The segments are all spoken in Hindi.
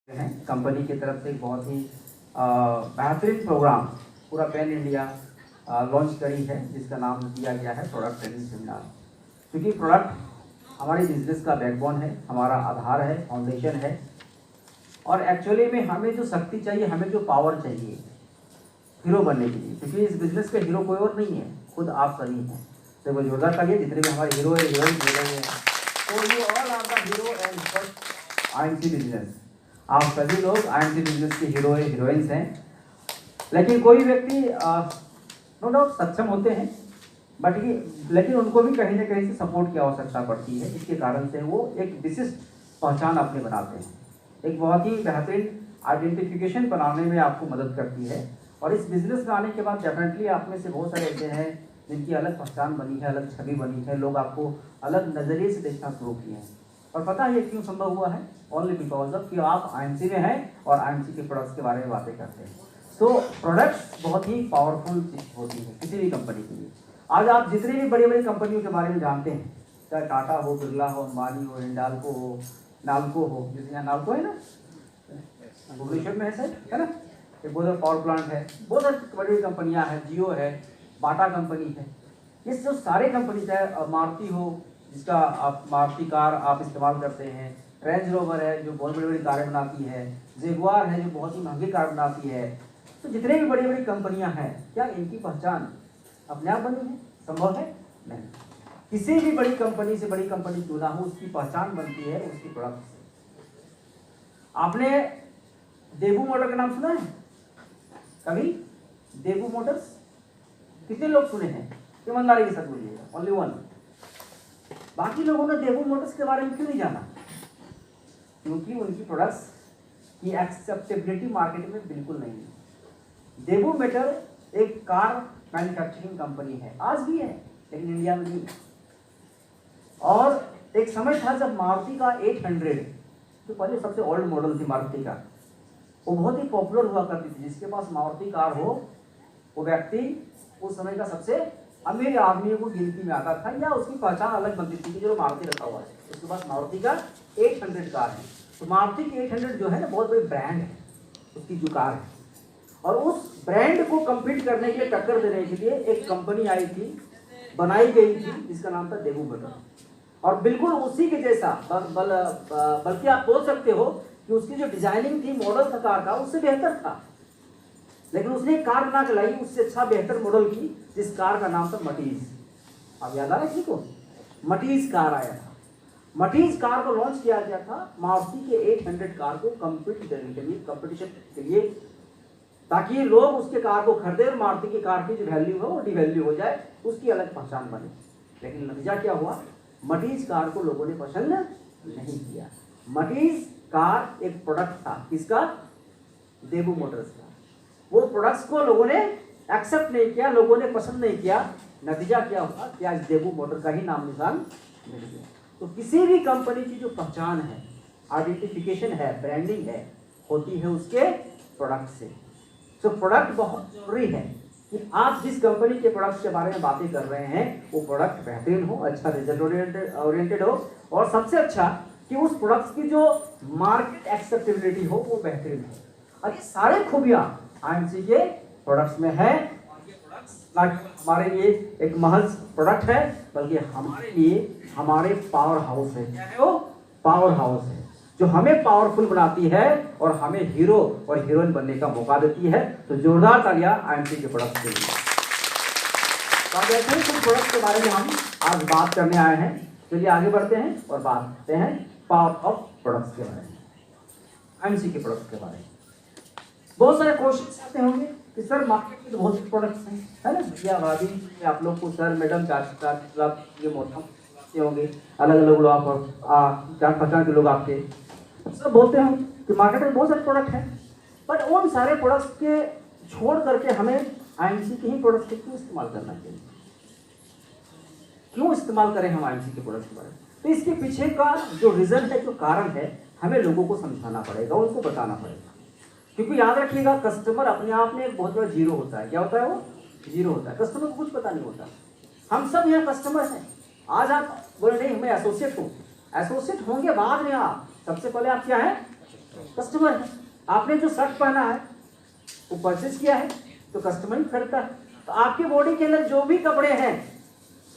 हैं कंपनी की तरफ से बहुत ही बेहतरीन प्रोग्राम पूरा पैन इंडिया लॉन्च करी है, जिसका नाम दिया गया है प्रोडक्ट ट्रेनिंग सेमिनार। क्योंकि प्रोडक्ट हमारे बिजनेस का बैकबोन है, हमारा आधार है, फाउंडेशन है। और एक्चुअली में हमें जो शक्ति चाहिए, हमें जो पावर चाहिए हीरो बनने के लिए, क्योंकि इस बिजनेस के हीरो कोई और नहीं है, खुद आप सभी हैं। तो वो जोरदार करिए जितने भी हमारे हीरो है, हीरोइन जुड़े हुए हैं। तो ये all are the hero and first IMC business. आप सभी लोग आईएमसी बिजनेस के हीरो है, हीरोइंस हैं। लेकिन कोई व्यक्ति नो डाउट सक्षम होते हैं, बट ये लेकिन उनको भी कहीं ना कहीं से सपोर्ट की आवश्यकता पड़ती है, जिसके कारण से वो एक विशिष्ट पहचान अपने बनाते हैं। एक बहुत ही बेहतरीन आइडेंटिफिकेशन बनाने में आपको मदद करती है। और इस बिजनेस में आने के बाद डेफिनेटली आप में से बहुत सारे ऐसे हैं जिनकी अलग पहचान बनी है, अलग छवि बनी है, लोग आपको अलग नज़रिए से देखना शुरू किए हैं। और पता है ये क्यों संभव हुआ है? ओनली बिकॉज ऑफ कि आप आईएमसी में हैं और आईएमसी के प्रोडक्ट्स के बारे में बातें करते हैं। सो प्रोडक्ट्स बहुत ही पावरफुल चीज होती है किसी भी कंपनी के लिए। आज आप जितनी भी बड़ी बड़ी कंपनियों के बारे में जानते हैं, चाहे टाटा हो, बिरला हो, अंबानी हो, हिंडाल्को हो, नाल्को हो, जैसे यहाँ नाल्को है ना, भुवनेश्वर में है सर, है ना, एक बहुत सारा पावर प्लांट है, बहुत सारी बड़ी बड़ी कंपनियाँ हैं, जियो है, बाटा कंपनी है। ये जो सारे कंपनी, चाहे मारुति हो जिसका आप मारुति कार आप इस्तेमाल करते हैं, रेंज रोवर है जो बहुत बड़ी बड़ी कारें बनाती है, जेगुआर है जो बहुत ही महंगी कार बनाती है। तो जितने भी बड़ी बड़ी कंपनियां हैं, क्या इनकी पहचान अपने आप बनी है? संभव है? नहीं। किसी भी बड़ी कंपनी से बड़ी कंपनी क्यों ना हो, उसकी पहचान बनती है उसकी प्रोडक्ट से। आपने देबू मोटर का नाम सुना है कभी? देबू मोटर्स कितने लोग सुने हैं? ईमानदारी के साथ बोलिएगा, ओनली वन। बाकी लोगों ने देबू मोटर्स के बारे में क्यों नहीं जाना? क्योंकि उनकी प्रोडक्ट्स की एक्सेप्टेबिलिटी मार्केट में बिल्कुल नहीं है। देबू मोटर एक कार मैन्युफैक्चरिंग कंपनी है, आज भी है, लेकिन इंडिया में नहीं। और एक समय था जब मारुति का 800 जो पहले सबसे ओल्ड मॉडल थी मारुति का, वो बहुत ही पॉपुलर हुआ करती थी। जिसके पास मारुति कार हो वो व्यक्ति उस समय का सबसे अमीर आदमियों को गिनती में आता था, या उसकी पहचान अलग बनती थी कि जो मारुति रखा हुआ है उसके पास मारुति का 800 कार है। तो मारुति की 800 जो है ना, बहुत बड़ी ब्रांड है उसकी जो कार है। और उस ब्रांड को कम्पीट करने के लिए, टक्कर देने के लिए एक कंपनी आई थी, बनाई गई थी, जिसका नाम था देबू मोटर। और बिल्कुल उसी के जैसा, बल्कि आप बोल सकते हो कि उसकी जो डिजाइनिंग थी, मॉडल था कार का, उससे बेहतर था। लेकिन उसने एक कार बना के लाई उससे अच्छा बेहतर मॉडल की, जिस कार का नाम था मटीज। अब याद आ रहा है किसी को? मटीज कार आया था। मटीज कार को लॉन्च किया गया था मारुति के 800 कार को कम्पीट करने के लिए, कंपटीशन के लिए, ताकि लोग उसके कार को खरीदे और मारुति की कार की जो वैल्यू है वो डिवैल्यू हो जाए, उसकी अलग पहचान बने। लेकिन नतीजा क्या हुआ? मटीज कार को लोगों ने पसंद नहीं किया। मटीज कार एक प्रोडक्ट था, किसका? देबू मोटर्स का। वो प्रोडक्ट्स को लोगों ने एक्सेप्ट नहीं किया, लोगों ने पसंद नहीं किया। नतीजा क्या हुआ कि आज देबू मोटर का ही नाम निशान मिल गया। तो किसी भी कंपनी की जो पहचान है, आइडेंटिफिकेशन है, ब्रांडिंग है, होती है उसके प्रोडक्ट से। तो प्रोडक्ट बहुत जरूरी है कि आप जिस कंपनी के प्रोडक्ट के बारे में बातें कर रहे हैं वो प्रोडक्ट बेहतरीन हो, अच्छा रिजल्ट ओरिएंटेड हो, और सबसे अच्छा कि उस प्रोडक्ट्स की जो मार्केट एक्सेप्टेबिलिटी हो वो बेहतरीन हो। और ये सारे खूबियां आईएमसी के प्रोडक्ट्स में है। हमारे लिए एक महज प्रोडक्ट है, बल्कि हमारे लिए हमारे पावर हाउस है। क्या है वो? पावर हाउस है, जो हमें पावरफुल बनाती है और हमें हीरो और हीरोइन बनने का मौका देती है। तो जोरदार तालियां आईएमसी के प्रोडक्ट के लिए। तो आप ऐसे ही कुछ प्रोडक्ट के बारे में हम आज बात करने आए हैं। चलिए आगे बढ़ते हैं और बात करते हैं पावर ऑफ प्रोडक्ट्स के बारे में, आईएमसी के प्रोडक्ट्स के बारे में। बहुत सारे क्वेश्चन आते होंगे कि सर मार्केट में तो बहुत से प्रोडक्ट्स हैं, है ना, या भाभी आप लोग को सर मैडम ये मोटे होंगे, अलग अलग लोग आप जान पहचान के लोग आपके सब बोलते हैं कि मार्केट में बहुत सारे प्रोडक्ट हैं, बट उन सारे प्रोडक्ट्स के छोड़ करके हमें आईएमसी के ही प्रोडक्ट्स क्यों इस्तेमाल करना चाहिए? क्यों इस्तेमाल करें हम आईएमसी के प्रोडक्ट्स के बारे में? तो इसके पीछे का जो रीजन है, जो कारण है, हमें लोगों को समझाना पड़ेगा, उनको बताना पड़ेगा। क्योंकि याद रखिएगा, कस्टमर अपने आप में एक बहुत बड़ा जीरो होता है। क्या होता है वो? जीरो होता है। कस्टमर को कुछ पता नहीं होता। हम सब यहाँ कस्टमर हैं। आज आप बोले नहीं मैं एसोसिएट हूँ, एसोसिएट होंगे बाद में। आप सबसे पहले आप क्या है? कस्टमर है। आपने जो शर्ट पहना है वो परचेज किया है तो कस्टमर ही खरीदता है। तो आपके बॉडी के अंदर जो भी कपड़े हैं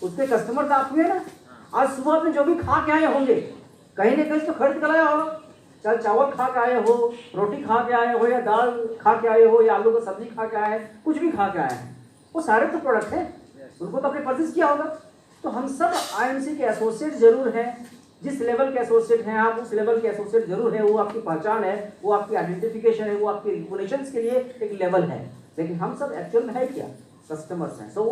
उसके कस्टमर तो आप हुए ना। आज सुबह आपने जो भी खा के आए होंगे कहीं ना कहीं तो खरीद कर आया होगा, चाहे चावल खा के आए हो, रोटी खा के आए हो, या दाल खा के आए हो, या आलू का सब्जी खा के आए हैं, कुछ भी खा के आए हैं, वो सारे तो प्रोडक्ट हैं, उनको तो आपने परचेज किया होगा। तो हम सब आईएमसी के एसोसिएट जरूर हैं, जिस लेवल के एसोसिएट हैं आप उस लेवल के एसोसिएट जरूर है, वो आपकी पहचान है, वो आपकी आइडेंटिफिकेशन है, वो आपके रिकॉग्निशन के लिए एक लेवल है। लेकिन हम सब एक्चुअल में है क्या? कस्टमर्स हैं। So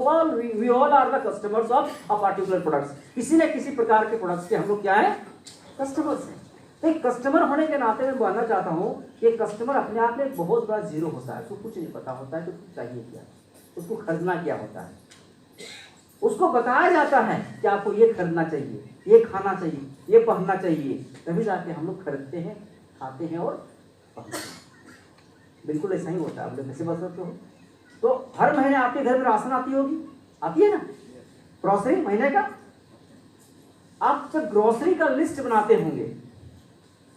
we all are the customers of a particular products. किसी न किसी प्रकार के प्रोडक्ट्स के हम लोग क्या है? कस्टमर्स हैं। तो एक कस्टमर होने के नाते मैं बताना चाहता हूँ कि कस्टमर अपने आप में एक बहुत बड़ा जीरो होता है। उसको कुछ नहीं पता होता है कि उसको चाहिए क्या, उसको खरीदना क्या होता है। उसको बताया जाता है कि आपको ये खरीदना चाहिए, ये खाना चाहिए, ये पहनना चाहिए, तभी जाके हम लोग खरीदते हैं, खाते हैं और पहनते हैं। बिल्कुल ऐसा ही होता है। आप लोग कैसे बता सकते हो? तो हर महीने आपके घर में राशन आती होगी, आती है ना, ग्रोसरी महीने का। आप जब ग्रोसरी का लिस्ट बनाते होंगे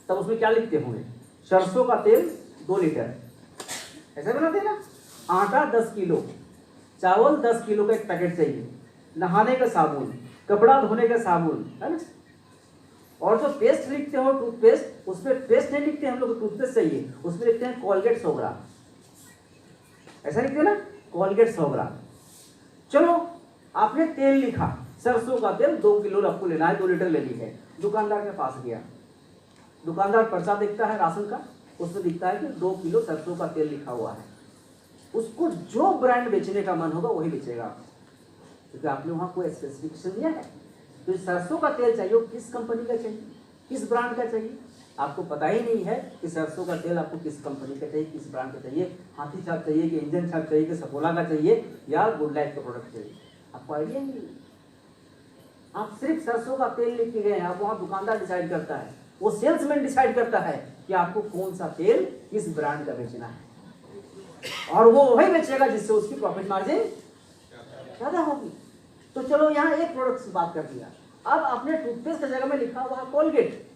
तब उसमें क्या लिखते होंगे? सरसों का तेल 2 लीटर, ऐसे बनाते हैं ना। आटा 10 किलो, चावल 10 किलो का एक पैकेट चाहिए, नहाने का साबुन, कपड़ा धोने का साबुन, है ना। और जो पेस्ट लिखते हो टूथपेस्ट, उसमें पेस्ट नहीं लिखते हम लोग, टूथपेस्ट चाहिए, उसमें लिखते हैं कोलगेट 100 ग्राम, ऐसा लिखते हैं ना, कोलगेट 100 ग्राम। चलो आपने तेल लिखा, सरसों का तेल 2 किलो आपको लेना है, 2 लीटर लेनी है। दुकानदार के पास गया, दुकानदार पर्चा देखता है राशन का, उसमें दिखता है कि 2 किलो सरसों का तेल लिखा हुआ है। उसको जो ब्रांड बेचने का मन होगा वही बेचेगा, क्योंकि आपने वहां कोई स्पेसिफिकेशन दिया है। तो सरसों का तेल चाहिए, किस कंपनी का चाहिए, किस ब्रांड का चाहिए, आपको पता ही नहीं है कि सरसों का तेल आपको किस कंपनी का चाहिए, किस ब्रांड का चाहिए। हाथी छाप चाहिए कि इंजन छाप चाहिए कि सफोला का चाहिए या गुड लाइफ का प्रोडक्ट चाहिए, आपको आइडिया नहीं। आप सिर्फ सरसों का तेल लेके गए हैं, आप वहां दुकानदार डिसाइड करता है, वो सेल्समैन डिसाइड करता है कि आपको कौन सा तेल किस ब्रांड का बेचना है, और वो वही बेचेगा जिससे उसकी प्रॉफिट मार्जिन ज्यादा होगी। तो चलो यहाँ एक प्रोडक्ट से बात कर दिया। अब आपने टूथपेस्ट की जगह में लिखा हुआ है कोलगेट।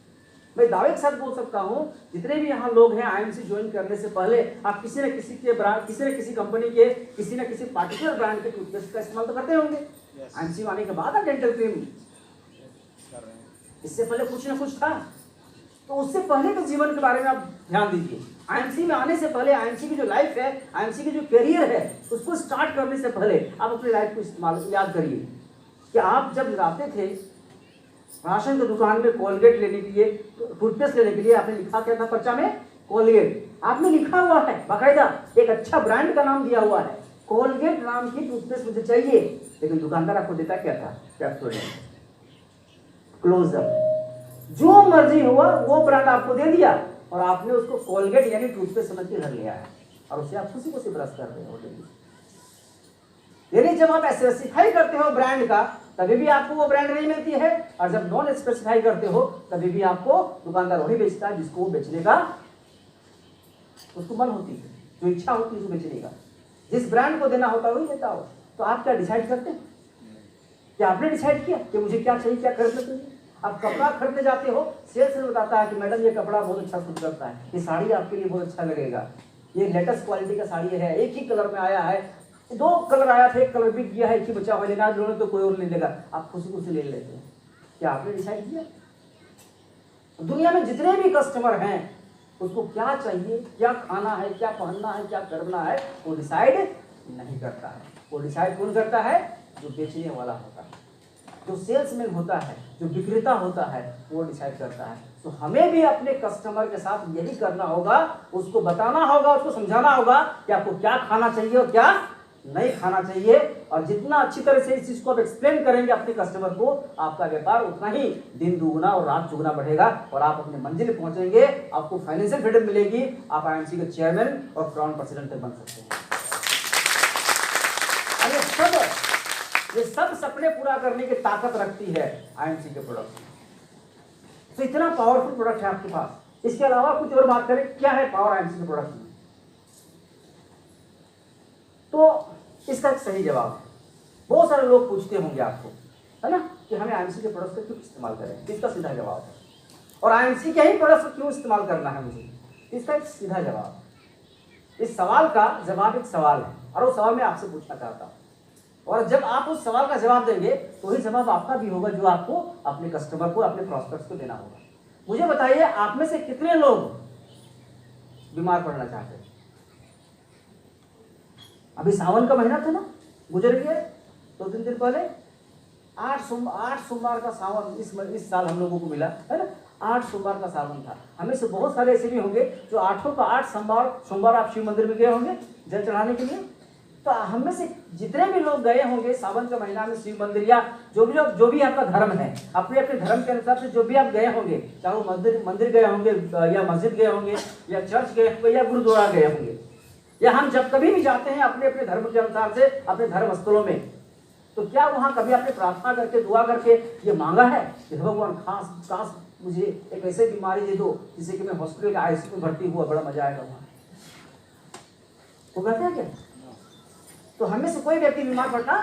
मैं दावे के साथ बोल सकता हूँ जितने भी यहाँ लोग हैं आईएमसी ज्वाइन करने से पहले आप किसी न किसी के ब्रांड, किसी न किसी कंपनी के, किसी न किसी पार्टिकुलर ब्रांड के टूथपेस्ट का इस्तेमाल तो करते होंगे। आईएमसी आने के बाद आप डेंटल क्रीम, इससे पहले कुछ ना कुछ था। तो उससे पहले के जीवन के बारे में आप ध्यान दीजिए। आईएमसी में आने से पहले, आईएमसी की जो लाइफ है, आईएमसी की जो करियर है, उसको स्टार्ट करने से पहले आप अपनी लाइफ को इस्तेमाल याद करिए कि आप जब जाते थे राशन की दुकान में कोलगेट लेने के लिए, टूथपेस्ट लेने के लिए, आपने लिखा क्या था पर्चा में? कोलगेट। आपने लिखा हुआ है बाकायदा, एक अच्छा ब्रांड का नाम दिया हुआ है, कोलगेट नाम की टूथपेस्ट मुझे चाहिए। लेकिन दुकानदार आपको देता क्या था? क्लोजअप, जो मर्जी हुआ वो ब्रांड आपको दे दिया और आपने उसको कोलगेट यानी टूथपेस्ट समझ के घर लिया है और उससे आप खुशी खुशी ब्रश कर रहे हो डेली। यानी जब आप स्पेसिफाई करते हो ब्रांड का तभी भी आपको वो ब्रांड नहीं मिलती है, और जब नॉन स्पेसिफाई करते हो तभी भी आपको दुकानदार वही बेचता है जिसको वो बेचने का उसको मन होती है, जो इच्छा होती है उसको बेचने का, जिस ब्रांड को देना होता है वही देता हो। तो आप क्या डिसाइड करते हैं? क्या आपने डिसाइड किया कि मुझे क्या चाहिए, क्या खरीदना चाहिए? आप कपड़ा खरीदने जाते हो, सेल्समैन बताता है कि मैडम ये कपड़ा बहुत अच्छा सूट करता है, ये साड़ी आपके लिए बहुत अच्छा लगेगा, ये लेटेस्ट क्वालिटी का साड़ी है, एक ही कलर में आया है, 2 कलर आया था, एक कलर बिक गया है, एक ही बचा हुआ लेना है, तो कोई और नहीं लेगा, आप खुशी खुशी ले लेते हैं। क्या आपने डिसाइड किया? दुनिया में जितने भी कस्टमर हैं उसको क्या चाहिए, क्या खाना है, क्या पहनना है, क्या करना है, वो डिसाइड नहीं करता है। वो डिसाइड कौन करता है? जो बेचने वाला होता है, जो सेल्समैन होता है, जो विक्रेता होता है, वो डिसाइड करता है। तो हमें भी अपने कस्टमर के साथ यही करना होगा, उसको बताना होगा, उसको समझाना होगा कि आपको क्या खाना चाहिए और क्या नहीं खाना चाहिए। और जितना अच्छी तरह से इस चीज को आप एक्सप्लेन करेंगे अपने कस्टमर को, आपका व्यापार उतना ही दिन दुगुना और रात चुगुना बढ़ेगा और आप अपने मंजिल पहुंचेंगे, आपको फाइनेंशियल फ्रीडम मिलेगी, आप आईएमसी के चेयरमैन और क्राउन प्रेसिडेंट तक बन सकते हैं। ये सब सपने पूरा करने की ताकत रखती है आईएमसी के प्रोडक्ट। तो इतना पावरफुल प्रोडक्ट है आपके पास। इसके अलावा कुछ और बात करें, क्या है पावर आईएमसी के प्रोडक्ट में? तो इसका एक सही जवाब है। बहुत सारे लोग पूछते होंगे आपको, है ना, कि हमें आईएमसी के प्रोडक्ट का क्यों इस्तेमाल करें? इसका सीधा जवाब है। और आईएमसी के ही प्रोडक्ट क्यों इस्तेमाल करना है मुझे? इसका एक सीधा जवाब, इस सवाल का जवाब एक सवाल है और वो सवाल मैं आपसे पूछना चाहता हूँ, और जब आप उस सवाल का जवाब देंगे तो वही जवाब आपका भी होगा जो आपको अपने कस्टमर को, अपने प्रॉस्पेक्ट्स को देना होगा। मुझे बताइए, आप में से कितने लोग बीमार पड़ना चाहते हैं? अभी सावन का महीना था ना, गुजर गया 2-3 दिन पहले। 8 सोमवार का सावन इस साल हम लोगों को मिला है ना। 8 सोमवार का सावन था। हमें से बहुत सारे ऐसे भी होंगे जो 8 का 8 सोमवार आप शिव मंदिर में गए होंगे जल चढ़ाने के लिए। तो हम में से जितने भी लोग गए होंगे सावन के महीना में शिव मंदिर, या जो भी आपका धर्म है, अपने अपने धर्म के अनुसार से जो भी आप गए होंगे, चाहे वो मंदिर गए होंगे या मस्जिद गए होंगे या चर्च गए होंगे या गुरुद्वारा गए होंगे, या हम जब कभी भी जाते हैं अपने अपने धर्म के अनुसार से अपने धर्म स्थलों में, तो क्या वहाँ कभी आपने प्रार्थना करके, दुआ करके ये मांगा है कि भगवान खास मुझे एक ऐसे बीमारी दे दो जिससे कि मैं हॉस्पिटल के आईसीयू में भर्ती हुआ, बड़ा मजा आएगा वहाँ? वो कहते हैं क्या? तो हमें से कोई व्यक्ति बीमार पड़ना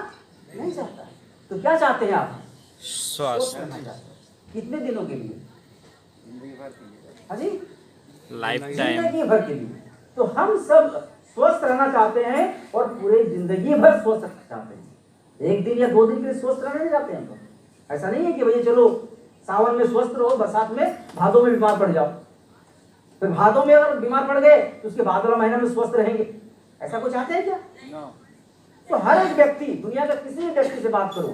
नहीं चाहता। तो क्या चाहते हैं आप? स्वस्थ रहना चाहते हैं। कितने दिनों के लिए? हाँ जी, लाइफ टाइम, जिंदगी भर के लिए। तो हम सब स्वस्थ रहना चाहते हैं और पूरे जिंदगी भर स्वस्थ रहना चाहते हैं। एक दिन या 2 दिन के लिए स्वस्थ रहना नहीं चाहते हैं। तो ऐसा नहीं है कि भैया चलो सावन में स्वस्थ रहो, बरसात में भादों में बीमार पड़ जाओ, फिर भादों में अगर बीमार पड़ गए तो उसके बाद वाला महीना में स्वस्थ रहेंगे। ऐसा कुछ चाहते हैं क्या? तो हर एक व्यक्ति, दुनिया का किसी भी व्यक्ति से बात करो,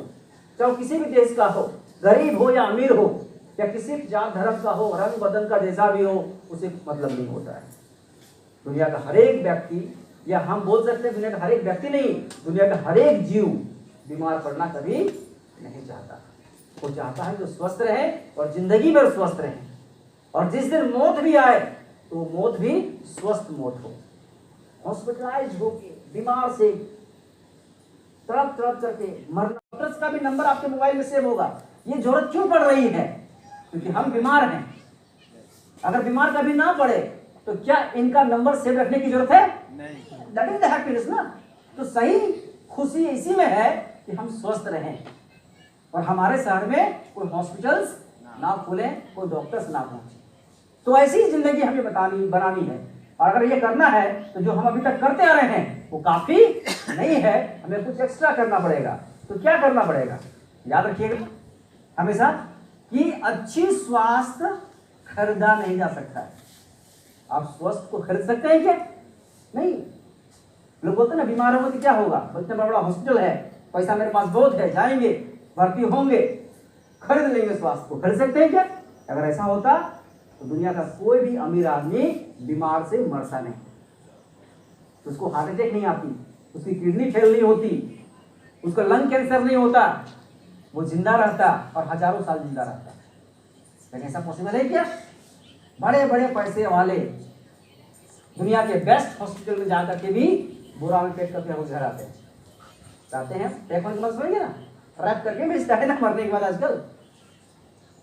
चाहे किसी भी देश का हो, गरीब हो या अमीर हो, या किसी जात धर्म का हो, रंग बदन का जैसा भी हो, उसे मतलब नहीं होता है। दुनिया का हर एक व्यक्ति, या हम बोल सकते हैं दुनिया का हर एक व्यक्ति नहीं, दुनिया का हर एक जीव बीमार पड़ना कभी नहीं चाहता। वो चाहता है जो स्वस्थ रहे और जिंदगी भर स्वस्थ रहे, और जिस दिन मौत भी आए तो मौत भी स्वस्थ मौत हो, हॉस्पिटलाइज होके बीमार से तड़प करके मरना। डॉक्टर्स का भी नंबर आपके मोबाइल में सेव होगा। ये जरूरत क्यों पड़ रही है? क्योंकि हम बीमार हैं। अगर बीमार कभी ना पड़े तो क्या इनका नंबर सेव रखने की जरूरत है? नहीं। दैट इज द हैप्पीनेस ना। तो सही खुशी इसी में है कि हम स्वस्थ रहें और हमारे शहर में कोई हॉस्पिटल्स ना खुले, कोई डॉक्टर्स ना पहुंचे। तो ऐसी जिंदगी हमें बनानी है, और अगर ये करना है तो जो हम अभी तक करते आ रहे हैं वो काफी नहीं है, हमें कुछ एक्स्ट्रा करना पड़ेगा। तो क्या करना पड़ेगा? याद रखिएगा हमेशा कि अच्छी स्वास्थ्य खरीदा नहीं जा सकता है। आप स्वस्थ को खरीद सकते हैं क्या? नहीं। लोग बोलते हैं ना बीमार होंगे तो क्या होगा, इतना बड़ा हॉस्पिटल है, पैसा मेरे पास बहुत है, जाएंगे भर्ती होंगे, खरीद लेंगे। स्वास्थ्य को खरीद सकते हैं क्या? अगर ऐसा होता तो दुनिया का कोई भी अमीर आदमी बीमार से मरता नहीं, उसको हार्ट अटैक नहीं आती, उसकी किडनी फेल नहीं होती, उसका लंग कैंसर नहीं होता, वो जिंदा रहता और हजारों साल जिंदा रहता। लेकिन ऐसा पॉसिबल है क्या? बड़े बड़े पैसे वाले दुनिया के बेस्ट हॉस्पिटल में जाकर के भी बुरा में पेट करके घर आते हैं, जाते हैं टेलीफोन के पास ना, रैप करके भेजता है ना मरने के बाद आजकल,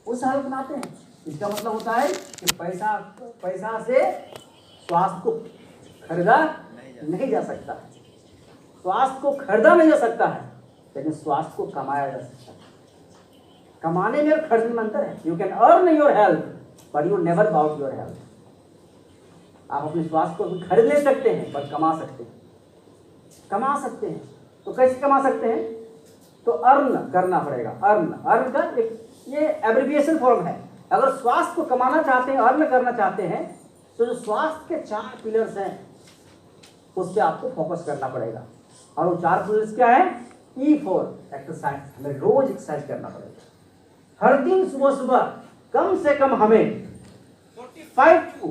उस हालत बनाते हैं। इसका मतलब होता है कि पैसा से स्वास्थ्य को खरीदा नहीं जा सकता। स्वास्थ्य को खरीदा नहीं जा सकता है, लेकिन स्वास्थ्य को कमाया जा सकता है। कमाने में और खरीदने में अंतर है। You can earn your health but you never bought your health. आप अपने स्वास्थ्य को खरीद ले सकते हैं पर कमा सकते हैं। तो कैसे कमा सकते हैं? तो अर्न करना पड़ेगा। अर्न का ये एब्रिविएशन फॉर्म है। अगर स्वास्थ्य को कमाना चाहते हैं, अर्न करना चाहते हैं, तो जो स्वास्थ्य के 4 पिलर्स हैं उस पर आपको फोकस करना पड़ेगा। और वो 4 पिलर्स क्या है? E for exercise. हमें रोज एक्सरसाइज करना पड़ेगा। हर दिन सुबह कम से कम हमें 45 to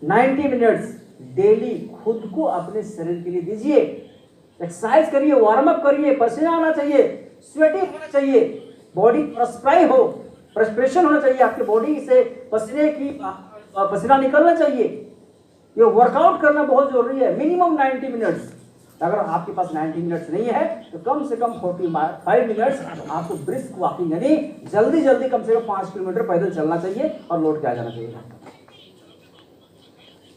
90 मिनट्स डेली खुद को अपने शरीर के लिए दीजिए। एक्सरसाइज करिए, वार्म अप करिए, पसीना आना चाहिए, स्वेटिंग होना चाहिए, बॉडी पर्सपिरेशन होना चाहिए, आपके बॉडी से पसीना निकलना चाहिए। ये वर्कआउट करना बहुत जरूरी है। Minimum 90 minutes. अगर आपके पास 90 मिनट्स नहीं है तो कम से कम 45 मिनट्स आपको ब्रिस्क वॉकिंग, यानी जल्दी कम से कम 5 किलोमीटर पैदल चलना चाहिए और लौट के आ जाना चाहिए।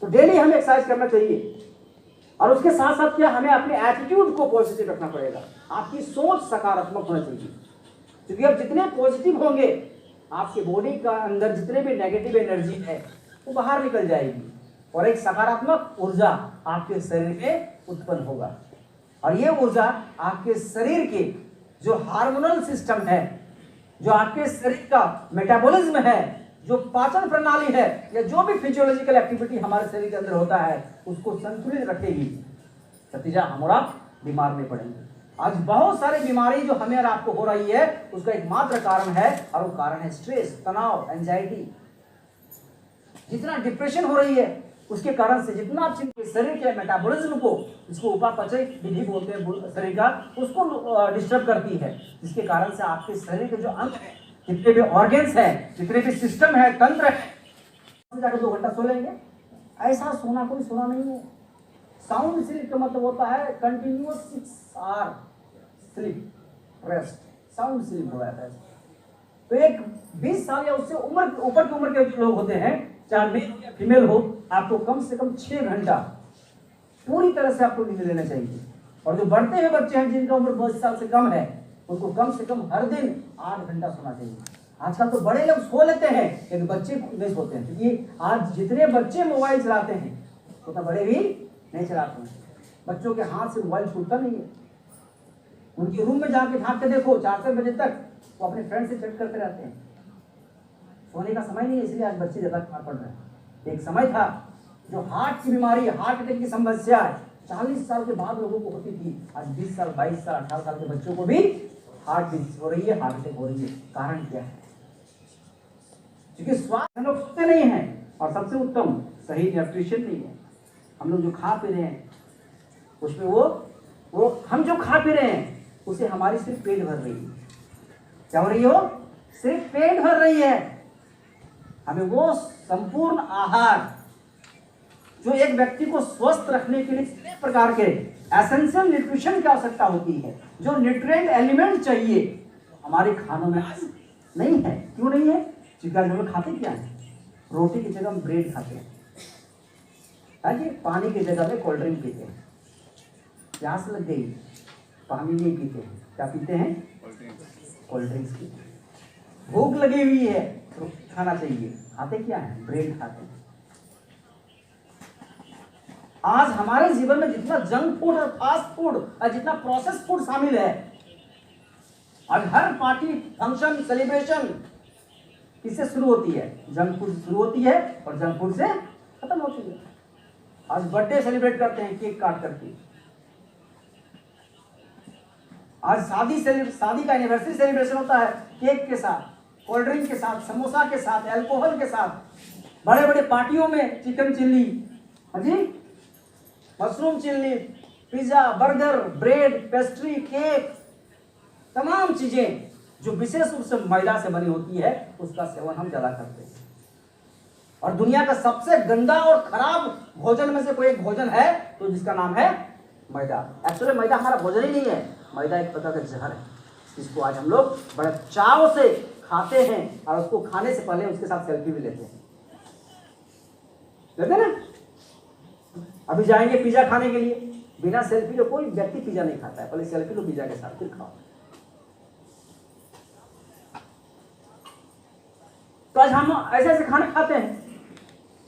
तो डेली हमें एक्सरसाइज करना चाहिए। और उसके साथ साथ क्या, हमें अपने एटीट्यूड को पॉजिटिव रखना पड़ेगा। आपकी सोच सकारात्मक होना चाहिए, क्योंकि आप जितने पॉजिटिव होंगे आपके बॉडी का अंदर जितने भी नेगेटिव एनर्जी है वो बाहर निकल जाएगी। और एक सकारात्मक ऊर्जा आपके शरीर में उत्पन्न होगा। और ये ऊर्जा आपके शरीर के जो हार्मोनल सिस्टम है, जो आपके शरीर का मेटाबॉलिज्म है, जो पाचन प्रणाली है, या जो भी फिजियोलॉजिकल एक्टिविटी हमारे शरीर के अंदर होता है, उसको संतुलित रखेगी। नतीजा हम और आप बीमार नहीं पड़ेंगे। आज बहुत सारी बीमारी जो हमें और आपको हो रही है, उसका एकमात्र कारण है, और वो कारण है स्ट्रेस, तनाव, एंजाइटी। जितना डिप्रेशन हो रही है, उसके कारण से जितना आप शरीर के मेटाबॉलिज्म को, जिसको उपापचय विधि बोलते हैं शरीर का, उसको डिस्टर्ब करती है, जिसके कारण से आपके शरीर के जो अंग है, जितने भी ऑर्गन्स हैं, जितने भी सिस्टम है, तंत्र है, जाकर 2 घंटा सो लेंगे। ऐसा सोना कोई सोना नहीं है। साउंड स्लीप का मतलब होता है continuous 6 hour sleep, rest, sound sleep हो जाता है। तो एक 20 साल या उससे ऊपर की उम्र के जो लोग होते हैं, चाहे मेल या फीमेल हो, आपको कम से कम 6 घंटा पूरी तरह से आपको नींद लेना चाहिए। और जो बढ़ते हुए बच्चे हैं, जिनका उम्र 20 साल से कम है, उनको कम से कम हर दिन 8 घंटा सोना चाहिए। आजकल तो बड़े लोग सो लेते हैं, लेकिन बच्चे नहीं सोते हैं, क्योंकि आज जितने बच्चे मोबाइल चलाते हैं, उतना बड़े भी नहीं चलाते हैं। बच्चों के हाथ से मोबाइल छूटता नहीं है। उनके रूम में जाके झाँक के देखो, 4-4 बजे तक वो अपने फ्रेंड से चैट करते रहते हैं। सोने का समय नहीं है, इसलिए आज बच्चे ज्यादा बीमार पड़ रहे हैं। एक समय था जो हार्ट की बीमारी, हार्ट अटैक की समस्या 40 साल के बाद लोगों को होती थी, आज 20 साल, 22 साल, 18 साल के बच्चों को भी हार्ट डिजीज हो रही है, हार्ट अटैक हो रही है। कारण क्या है? क्योंकि स्वास्थ्य हम लोग सोते नहीं है, और सबसे उत्तम सही न्यूट्रिशन नहीं है। हम लोग जो खा पी रहे हैं, उसमें वो हम जो खा पी रहे हैं, उसे हमारी सिर्फ पेट भर रही है। क्या हो रही हो? सिर्फ पेट भर रही है। हमें वो संपूर्ण आहार जो एक व्यक्ति को स्वस्थ रखने के लिए 6 प्रकार के एसेंशियल न्यूट्रिशन की आवश्यकता होती है, जो न्यूट्रिएंट एलिमेंट चाहिए, हमारे खानों में आज नहीं है। क्यों नहीं है? क्योंकि हम लोग खाते क्या है? रोटी की जगह हम ब्रेड खाते हैं, ताकि पानी की जगह में कोल्ड ड्रिंक पीते हैं। प्यास लग गई, पानी नहीं पीते हैं, क्या पीते हैं? कोल्ड ड्रिंक्स पीते हैं। भूख लगी हुई है, रोटी खाना चाहिए, खाते क्या है? ब्रेड खाते हैं। आज हमारे जीवन में जितना जंक फूड और फास्ट फूड और जितना प्रोसेस फूड शामिल है, आज हर पार्टी, फंक्शन, सेलिब्रेशन किससे शुरू होती है? जंक फूड शुरू होती है और जंक फूड से खत्म होती है। आज बर्थडे सेलिब्रेट करते हैं केक काट करके। आज शादी का एनिवर्सरी सेलिब्रेशन होता है केक के साथ, कोल्ड ड्रिंक के साथ, समोसा के साथ, अल्कोहल के साथ, बड़े बड़े पार्टियों में चिकन चिल्ली, हाँ जी, mushroom chilli, pizza, burger, bread, pastry, cake, तमाम चीजें जो विशेष रूप से मैदा से बनी होती है, उसका सेवन हम ज्यादा करते हैं। और दुनिया का सबसे गंदा और खराब भोजन में से कोई एक भोजन है, तो जिसका नाम है मैदा। एक्चुअली मैदा हमारा भोजन ही नहीं है, मैदा एक प्रकार का जहर है, जिसको आज हम लोग बड़े चाव से खाते हैं, और उसको खाने से पहले उसके साथ सेल्फी भी लेते हैं ना। अभी जाएंगे पिज्जा खाने के लिए, बिना सेल्फी के कोई व्यक्ति पिज्जा नहीं खाता है, पहले सेल्फी लो पिज्जा के साथ, फिर खाओ। तो आज हम ऐसे ऐसे खाने खाते हैं,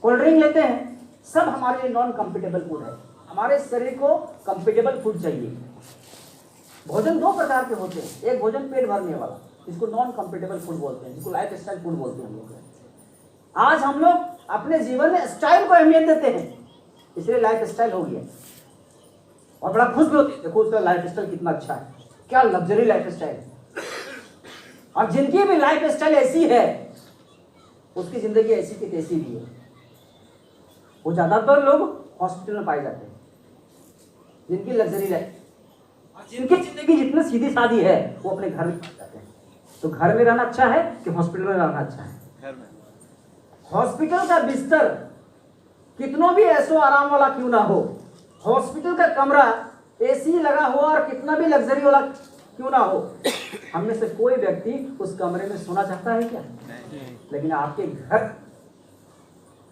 कोल्ड ड्रिंक लेते हैं, सब हमारे लिए नॉन कंपेटेबल फूड है। हमारे शरीर को कंपेटेबल फूड चाहिए। भोजन 2 प्रकार के होते हैं, एक भोजन पेट भरने वाला, जिसको नॉन कंपेटेबल फूड बोलते हैं, जिसको लाइफ स्टाइल फूड बोलते हैं हम लोग। आज हम लोग अपने जीवन में स्टाइल को अहमियत देते हैं, इसलिए लाइफ स्टाइल हो गया, और बड़ा खुश भी होते हैं, देखो उसका लाइफ स्टाइल कितना अच्छा है, क्या लग्जरी लाइफ स्टाइल है। और जिनकी भी लाइफ स्टाइल ऐसी है, उसकी जिंदगी ऐसी की तैसी भी है। वो ज्यादातर लोग हॉस्पिटल में पाए जाते हैं, जिनकी लग्जरी लाइफ, और जिनकी जिंदगी जितनी सीधी सादी है, वो अपने घर में पाए जाते हैं। तो घर में रहना अच्छा है कि हॉस्पिटल में रहना अच्छा है? घर में। हॉस्पिटल का बिस्तर कितना भी ऐसो आराम वाला क्यों ना हो, हॉस्पिटल का कमरा एसी लगा हुआ और कितना भी लग्जरी वाला क्यों ना हो, हम में से कोई व्यक्ति उस कमरे में सोना चाहता है क्या? नहीं। लेकिन आपके घर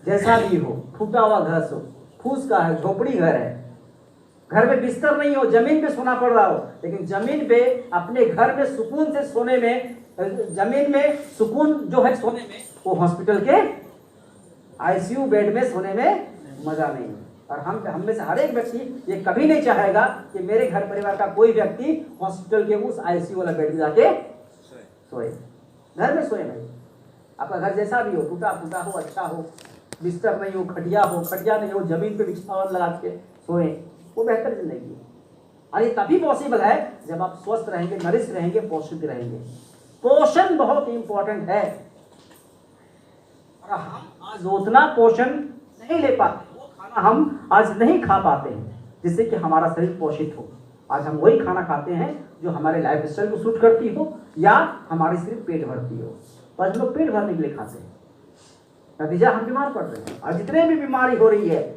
जैसा भी हो, फूटा हुआ घर हो, फूस का है, झोपड़ी घर है, घर में बिस्तर नहीं हो, जमीन पे सोना पड़ रहा हो, लेकिन जमीन पे अपने घर में सुकून से सोने में, जमीन में सुकून जो है सोने में, वो हॉस्पिटल के आईसीयू बेड में सोने में मजा नहीं है। और हम में से हर एक व्यक्ति ये कभी नहीं चाहेगा कि मेरे घर परिवार का कोई व्यक्ति हॉस्पिटल के उस आईसीयू वाला बेड में जाके सोए। घर में सोए नहीं। आपका घर जैसा भी हो, टूटा फूटा हो, अच्छा हो, बिस्तर नहीं हो, खटिया नहीं हो, जमीन पे बिछावन लगा के सोए, वो बेहतर जिंदगी है। और ये तभी पॉसिबल है जब आप स्वस्थ रहेंगे, नरिश रहेंगे, पोषित रहेंगे। पोषण बहुत इंपॉर्टेंट है। और हम आज उतना पोषण नहीं ले पाते, वो खाना हम आज नहीं खा पाते हैं जिससे कि हमारा शरीर पोषित हो। आज हम वही खाना खाते हैं जो हमारे लाइफ स्टाइल को सूट करती हो या हमारी सिर्फ पेट भरती हो। तो आज लोग पेट भरने के लिए खाते हैं, नतीजा हम बीमार पड़ रहे हैं। और जितने भी बीमारी हो रही है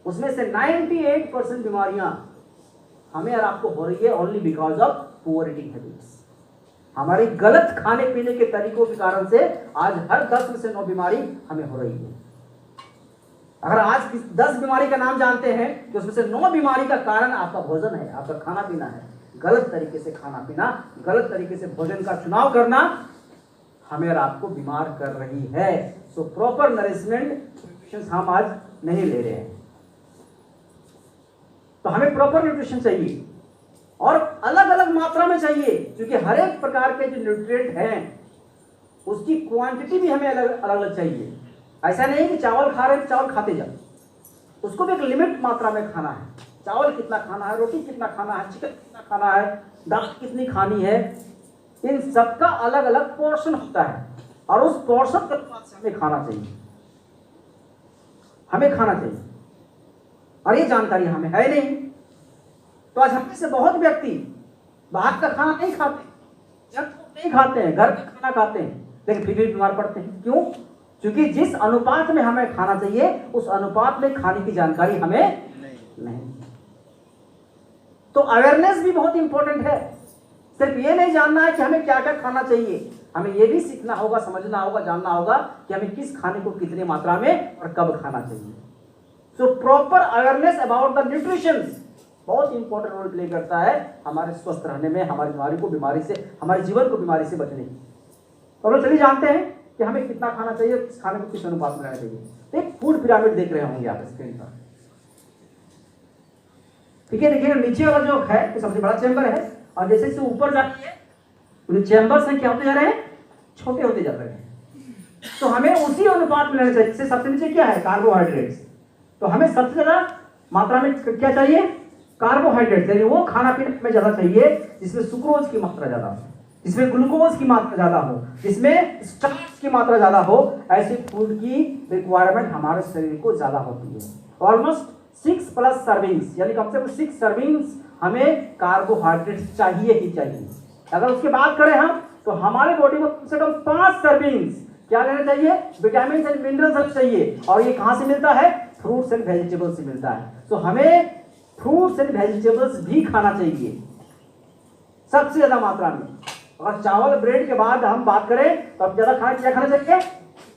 उसमें से 98% बीमारियां हमें और आपको हो रही है only because of poor eating habits. हमारी गलत खाने पीने के तरीकों के कारण से आज हर 10 में से 9 बीमारी हमें हो रही है। अगर आज 10 बीमारी का नाम जानते हैं तो उसमें से 9 बीमारी का कारण आपका भोजन है, आपका खाना पीना है। गलत तरीके से खाना पीना, गलत तरीके से भोजन का चुनाव करना हमें और आपको बीमार कर रही है। सो प्रॉपर नरिशमेंट हम आज नहीं ले रहे हैं। तो हमें प्रॉपर न्यूट्रिशन चाहिए और अलग अलग मात्रा में चाहिए, क्योंकि हर एक प्रकार के जो न्यूट्रिएंट हैं उसकी क्वांटिटी भी हमें अलग अलग चाहिए। ऐसा नहीं कि चावल खा रहे हैं चावल खाते जाओ, उसको भी एक लिमिट मात्रा में खाना है। चावल कितना खाना है, रोटी कितना खाना है, चिकन कितना खाना है, दाल कितनी खानी है, इन सबका अलग अलग पोर्शन होता है और उस पोर्शन के अनुसार से हमें खाना चाहिए, हमें खाना चाहिए। और ये जानकारी हमें है नहीं। तो आज हम में से बहुत व्यक्ति बाहर का खाना नहीं खाते, जंक फूड नहीं खाते हैं, घर का खाना खाते हैं, लेकिन फिर भी बीमार पड़ते हैं। क्यों? क्योंकि जिस अनुपात में हमें खाना चाहिए उस अनुपात में खाने की जानकारी हमें नहीं। तो अवेयरनेस भी बहुत इंपॉर्टेंट है। सिर्फ ये नहीं जानना है कि हमें क्या क्या खाना चाहिए, हमें ये भी सीखना होगा, समझना होगा, जानना होगा कि हमें किस खाने को कितनी मात्रा में और कब खाना चाहिए। So proper awareness about the nutrition बहुत इंपॉर्टेंट रोल प्ले करता है हमारे स्वस्थ रहने में, हमारी बीमारी से, हमारे जीवन को बीमारी से बचने की। तो लोग चलिए जानते हैं कि हमें कितना खाना चाहिए, किस खाने को किस अनुपात में लेना चाहिए। तो एक फूड पिरामिड देख रहे होंगे आप स्क्रीन पर, ठीक है। देखिए नीचे वाला जो है तो सबसे बड़ा चैम्बर है और जैसे जैसे ऊपर जाती है तो चैम्बर्स हैं क्या होते जा रहे हैं, छोटे होते जा रहे हैं। तो हमें उसी अनुपात में लेना चाहिए। जैसे सबसे नीचे क्या है, कार्बोहाइड्रेट्स। तो हमें सबसे ज्यादा मात्रा में क्या चाहिए, कार्बोहाइड्रेट, यानी वो खाना पीना में ज्यादा चाहिए जिसमें सुक्रोज की मात्रा ज्यादा हो, जिसमें ग्लूकोज की मात्रा ज्यादा हो, जिसमें स्टार्च की मात्रा ज्यादा हो। ऐसे फूड की रिक्वायरमेंट हमारे शरीर को ज्यादा होती है। ऑलमोस्ट 6+ सर्विंग्स, यानी कम से कम 6 सर्विंग्स हमें कार्बोहाइड्रेट चाहिए ही चाहिए। अगर उसकी बात करें हम तो हमारे बॉडी में कम से कम 5 सर्विंग्स क्या लेना चाहिए, विटामिन एंड मिनरल्स चाहिए। और ये कहां से मिलता है, फ्रूट्स एंड वेजिटेबल्स से मिलता है। तो हमें फ्रूट्स एंड वेजिटेबल्स भी खाना चाहिए सबसे ज्यादा मात्रा में। और चावल ब्रेड के बाद हम बात करें तो अब ज्यादा खाना क्या खाना चाहिए,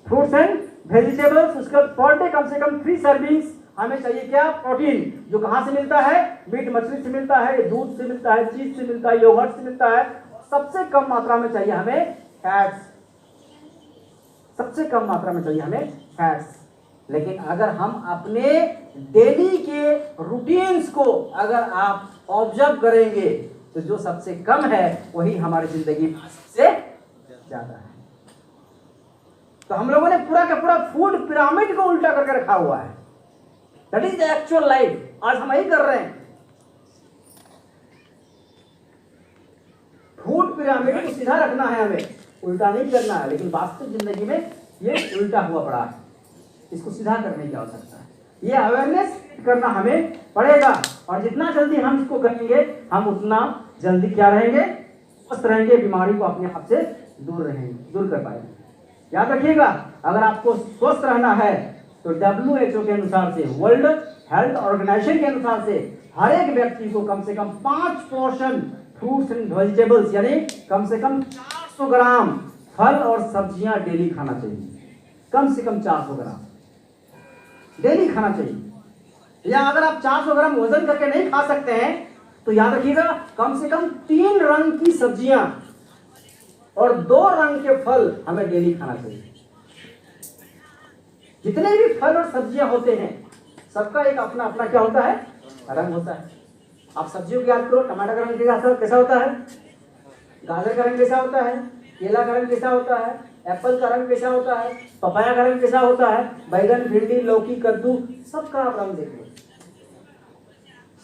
फ्रूट्स एंड वेजिटेबल्स। उसके पर डे कम से कम 3 सर्विंग्स हमें चाहिए क्या, प्रोटीन, जो कहां से मिलता है, मीट मछली से मिलता है, दूध से मिलता है, चीज से मिलता है, योगर्ट से मिलता है। सबसे कम मात्रा में चाहिए हमें फैट्स, सबसे कम मात्रा में चाहिए हमें फैट्स। लेकिन अगर हम अपने डेली के रूटीन्स को अगर आप ऑब्जर्व करेंगे तो जो सबसे कम है वही हमारी जिंदगी में सबसे ज्यादा है। तो हम लोगों ने पूरा का पूरा फूड पिरामिड को उल्टा करके रखा हुआ है। That is the actual life. आज हम यही कर रहे हैं, फूड पिरामिड को सीधा रखना है, हमें उल्टा नहीं करना है। लेकिन वास्तविक जिंदगी में ये उल्टा हुआ पड़ा है, इसको सीधा करने की आवश्यकता है। ये अवेयरनेस करना हमें पड़ेगा और जितना जल्दी हम इसको करेंगे हम उतना जल्दी क्या रहेंगे, स्वस्थ रहेंगे, बीमारी को अपने आप से दूर कर पाएंगे। याद रखिएगा, अगर आपको स्वस्थ रहना है तो WHO के अनुसार से, वर्ल्ड हेल्थ ऑर्गेनाइजेशन के अनुसार से हर एक व्यक्ति को कम से कम 5 पोर्शन फ्रूट्स एंड वेजिटेबल्स, यानी कम से कम 400 ग्राम फल और सब्जियां डेली खाना चाहिए। कम से कम 400 ग्राम डेली खाना चाहिए। या अगर आप 400 ग्राम वजन करके नहीं खा सकते हैं तो याद रखिएगा, कम से कम 3 रंग की सब्जियां और 2 रंग के फल हमें डेली खाना चाहिए। जितने भी फल और सब्जियां होते हैं सबका एक अपना अपना क्या होता है, रंग होता है। आप सब्जियों की याद करो, टमाटर का रंग कैसा होता है, गाजर का रंग कैसा होता है, केला का रंग कैसा होता है, एप्पल का रंग कैसा होता है, पपाया का रंग कैसा होता है, बैगन, भिंडी, लौकी, कद्दू, सबका आप रंग देखिए,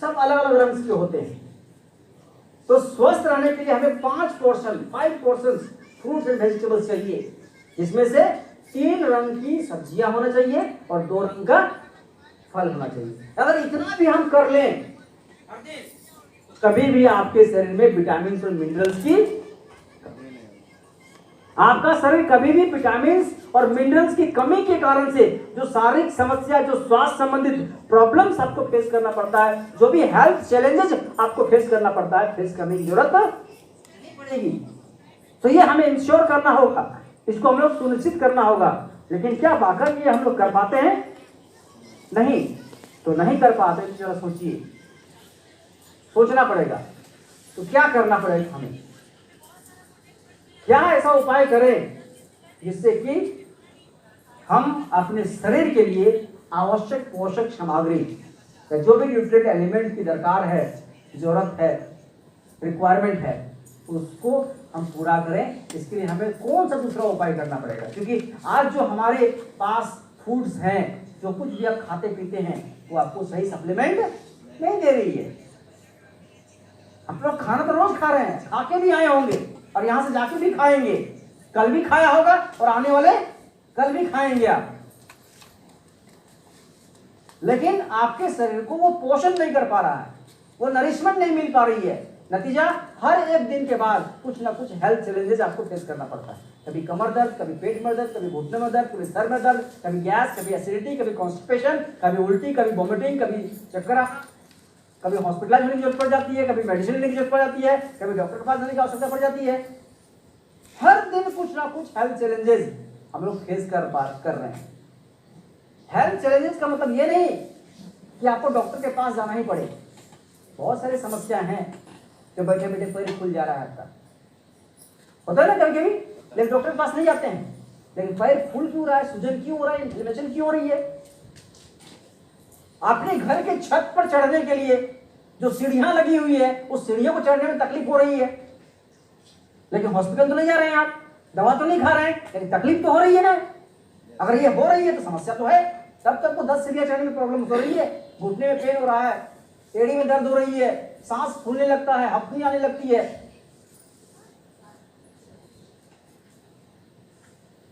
सब अलग अलग रंग के होते हैं। तो स्वस्थ रहने के लिए हमें 5 पोर्शन फ्रूट्स एंड वेजिटेबल्स चाहिए, जिसमें से 3 रंग की सब्जियां होना चाहिए और 2 रंग का फल होना चाहिए। अगर इतना भी हम कर लें, कभी भी आपके शरीर में विटामिन और मिनरल्स की, आपका शरीर कभी भी विटामिन और मिनरल्स की कमी के कारण से जो शारीरिक समस्या, जो स्वास्थ्य संबंधित प्रॉब्लम्स आपको फेस करना पड़ता है, जो भी हेल्थ चैलेंजेस आपको फेस करना पड़ता है, फेस करने की जरूरत नहीं पड़ेगी। तो ये हमें इंश्योर करना होगा, इसको हम लोग सुनिश्चित करना होगा। लेकिन क्या वाकई ये हम लोग कर पाते हैं? नहीं। तो नहीं कर पाते तो जरा सोचिए, सोचना पड़ेगा। तो क्या करना पड़ेगा हमें, क्या ऐसा उपाय करें जिससे कि हम अपने शरीर के लिए आवश्यक पोषक सामग्री, जो भी न्यूट्रिएंट एलिमेंट की दरकार है, जरूरत है, रिक्वायरमेंट है, उसको हम पूरा करें। इसके लिए हमें कौन सा दूसरा उपाय करना पड़ेगा? क्योंकि आज जो हमारे पास फूड्स हैं, जो कुछ भी आप खाते पीते हैं, वो आपको सही सप्लीमेंट नहीं दे रही है। हम लोग खाना तो रोज खा रहे हैं, खा के भी आए होंगे और यहां से जाके भी खाएंगे, कल भी खाया होगा और आने वाले कल भी खाएंगे आप। लेकिन आपके शरीर को वो पोषण नहीं कर पा रहा है, वो नरिशमेंट नहीं मिल पा रही है। नतीजा, हर एक दिन के बाद कुछ ना कुछ हेल्थ चैलेंजेस आपको फेस करना पड़ता है। कभी कमर दर्द, कभी पेट में दर्द, कभी घुटने में दर्द, कभी सर में दर्द, कभी गैस, कभी एसिडिटी, कभी कॉन्स्टिपेशन, कभी उल्टी, कभी वॉमिटिंग, कभी चक्कर आना, कभी हॉस्पिटलाइज होने की जरूरत पड़ जाती है, कभी मेडिसिन लेने की जरूरत पड़ जाती है, कभी डॉक्टर के पास जाने की आवश्यकता पड़ जाती है। हर दिन कुछ ना कुछ हेल्थ चैलेंजेस हम लोग फेस कर रहे हैं। हेल्थ चैलेंजेस का मतलब ये नहीं कि आपको डॉक्टर के पास जाना ही पड़े। बहुत सारी समस्याएं हैं जो बैठे बैठे पैर फूल जा रहा है आपका, होता है ना कभी कभी, लेकिन डॉक्टर के पास नहीं जाते हैं। लेकिन पैर फूल क्यों रहा है, सूजन क्यों हो रहा है, इन्फ्लेमेशन क्यों हो रही है? अपने घर के छत पर चढ़ने के लिए जो सीढ़ियां लगी हुई है, उस सीढ़ियों को चढ़ने में तकलीफ हो रही है, लेकिन हॉस्पिटल तो नहीं जा रहे हैं आप, दवा तो नहीं खा रहे हैं, लेकिन तकलीफ तो हो रही है ना। अगर ये हो रही है तो समस्या तो है। तब तक को 10 सीढ़ियां चढ़ने में प्रॉब्लम हो रही है, घुटने में पेन हो रहा है, एड़ी में दर्द हो रही है, सांस फूलने लगता है, हफ्ती आने लगती है।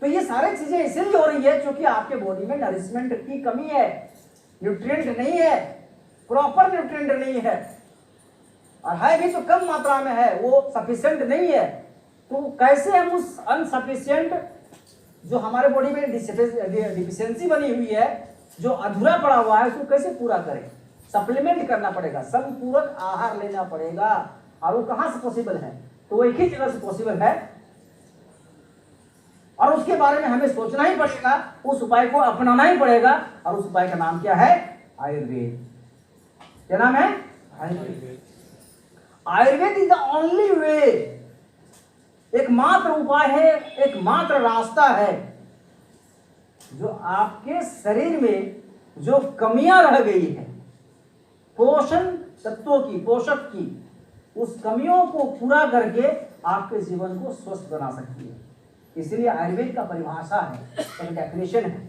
तो ये सारी चीजें इसलिए हो रही है क्योंकि आपके बॉडी में नरिशमेंट की कमी है, न्यूट्रिएंट नहीं है, प्रॉपर न्यूट्रिएंट नहीं है, और है भी तो कम मात्रा में है, वो सफिशिएंट नहीं है। तो कैसे हम उस अनसफिशिएंट जो हमारे बॉडी में डिफिशियंसी बनी हुई है, जो अधूरा पड़ा हुआ है, उसको कैसे पूरा करें? सप्लीमेंट करना पड़ेगा, संपूरक आहार लेना पड़ेगा। और वो कहां से पॉसिबल है? तो वो एक ही जगह से पॉसिबल है, और उसके बारे में हमें सोचना ही पड़ेगा, उस उपाय को अपनाना ही पड़ेगा। और उस उपाय का नाम क्या है? आयुर्वेद। क्या नाम है? Ayurveda. Ayurveda is the only way, एकमात्र उपाय है, एकमात्र रास्ता है जो आपके शरीर में जो कमियां रह गई है पोषण तत्वों की, पोषक की, उस कमियों को पूरा करके आपके जीवन को स्वस्थ बना सकती है। इसलिए आयुर्वेद का परिभाषा है, एक डेफिनेशन है।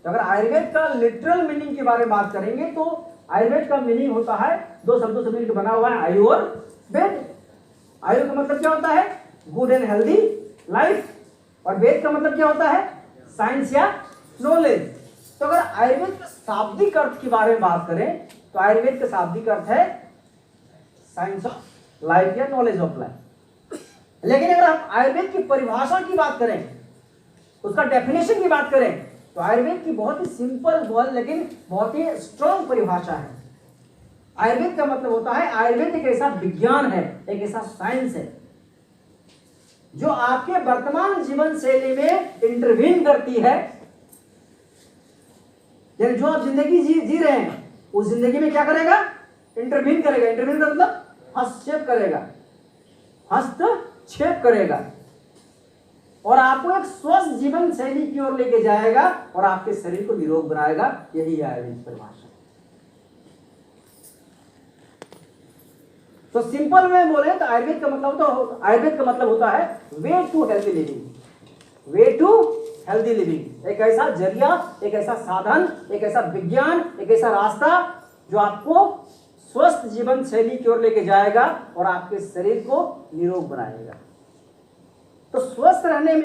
तो अगर आयुर्वेद का लिटरल मीनिंग के बारे में बात करेंगे तो आयुर्वेद का मीनिंग होता है, 2 शब्दों से मिलकर बना हुआ है, आयु और वेद। आयु का मतलब क्या होता है? Good and healthy life. और वेद का मतलब क्या होता है? साइंस या नॉलेज। तो अगर आयुर्वेद के शाब्दिक अर्थ के बारे में बात करें तो आयुर्वेद का शाब्दिक अर्थ है साइंस ऑफ लाइफ या नॉलेज ऑफ लाइफ। लेकिन अगर हम आयुर्वेद की परिभाषा की बात करें, उसका डेफिनेशन की बात करें, तो आयुर्वेद की बहुत ही सिंपल लेकिन बहुत ही स्ट्रॉन्ग परिभाषा है। आयुर्वेद का मतलब होता है, आयुर्वेद एक ऐसा विज्ञान है, एक ऐसा साइंस है जो आपके वर्तमान जीवन शैली में इंटरवीन करती है। यानी जो आप जिंदगी जी रहे हैं, उस जिंदगी में क्या करेगा? इंटरवीन करेगा। इंटरवीन का मतलब हस्तक्षेप करेगा, हस्तक्षेप करेगा। और आपको एक स्वस्थ जीवन शैली की ओर लेके जाएगा और आपके शरीर को निरोग बनाएगा। यही आयुर्वेद की परिभाषा। तो सिंपल में बोले तो आयुर्वेद का मतलब होता है way to healthy living. Way to healthy living एक ऐसा जरिया, एक ऐसा साधन, एक ऐसा विज्ञान, एक ऐसा रास्ता जो आपको स्वस्थ जीवन शैली की ओर लेके जाएगा और आपके शरीर को निरोग बनाएगा। तो स्वस्थ रहने में